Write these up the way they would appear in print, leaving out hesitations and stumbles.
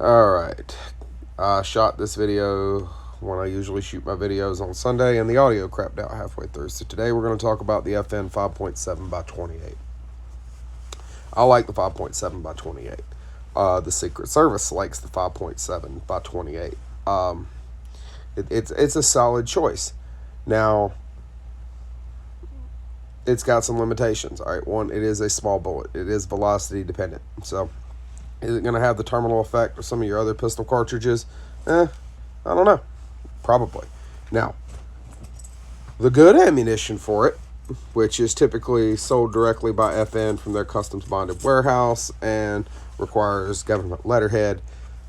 Alright, I shot this video when I usually shoot my videos on Sunday, and the audio crapped out halfway through. So today we're going to talk about the FN 5.7 by 28. I like the 5.7 by 28. The Secret Service likes the 5.7 by 28. It's a solid choice. Now, it's got some limitations. All right, one, it is a small bullet. It is velocity dependent. So, is it going to have the terminal effect of some of your other pistol cartridges? I don't know. Probably. Now, the good ammunition for it, which is typically sold directly by FN from their customs bonded warehouse and requires government letterhead,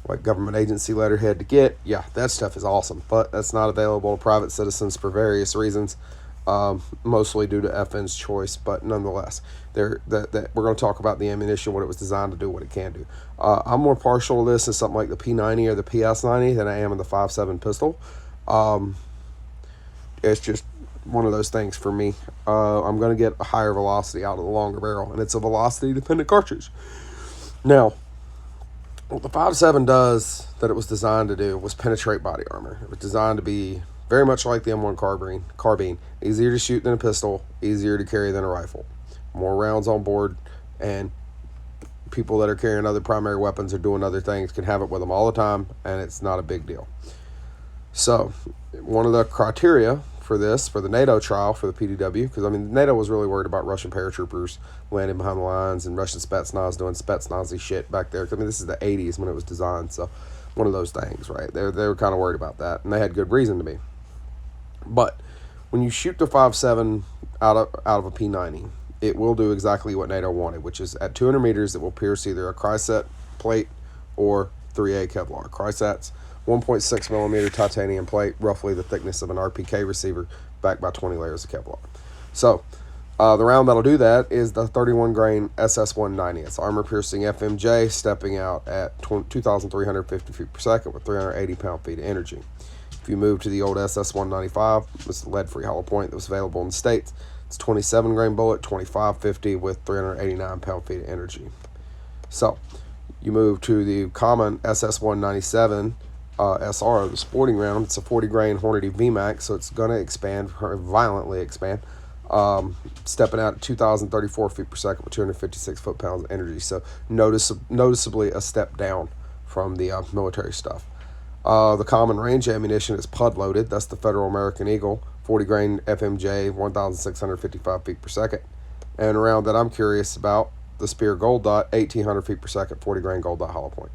like government agency letterhead to get. Yeah, that stuff is awesome, but that's not available to private citizens for various reasons, mostly due to FN's choice, but nonetheless, we're going to talk about the ammunition, what it was designed to do, what it can do. I'm more partial to this in something like the P90 or the PS90 than I am in the 5.7 pistol. It's just one of those things for me. I'm going to get a higher velocity out of the longer barrel, and it's a velocity dependent cartridge. Now, what the 5.7 does that it was designed to do was penetrate body armor. It was designed to be very much like the M1 carbine. Easier to shoot than a pistol, easier to carry than a rifle. More rounds on board, and people that are carrying other primary weapons or doing other things can have it with them all the time, and it's not a big deal. So, one of the criteria for this, for the NATO trial, for the PDW, because, I mean, NATO was really worried about Russian paratroopers landing behind the lines and Russian Spetsnaz doing Spetsnazi shit back there. I mean, this is the 80s when it was designed, so one of those things, right? They were kind of worried about that, and they had good reason to be. But when you shoot the 5.7 out of a P90, it will do exactly what NATO wanted, which is at 200 meters, it will pierce either a Cryset plate or 3A Kevlar. Crysat's 1.6 millimeter titanium plate, roughly the thickness of an RPK receiver, backed by 20 layers of Kevlar. So, the round that'll do that is the 31 grain SS-190. It's armor-piercing FMJ, stepping out at 2,350 feet per second with 380 pound-feet of energy. If you move to the old SS-195, it's the lead-free hollow point that was available in the States. It's 27 grain bullet, 2550 with 389 pound-feet of energy. So, you move to the common SS-197 SR, the sporting round. It's a 40 grain Hornady VMAX, so it's going to expand, violently expand, stepping out at 2,034 feet per second with 256 foot-pounds of energy. So, noticeably a step down from the military stuff. The common range ammunition is PUD loaded. That's the Federal American Eagle, 40 grain FMJ, 1,655 feet per second. And around that I'm curious about, the Spear Gold Dot, 1,800 feet per second, 40 grain Gold Dot hollow point.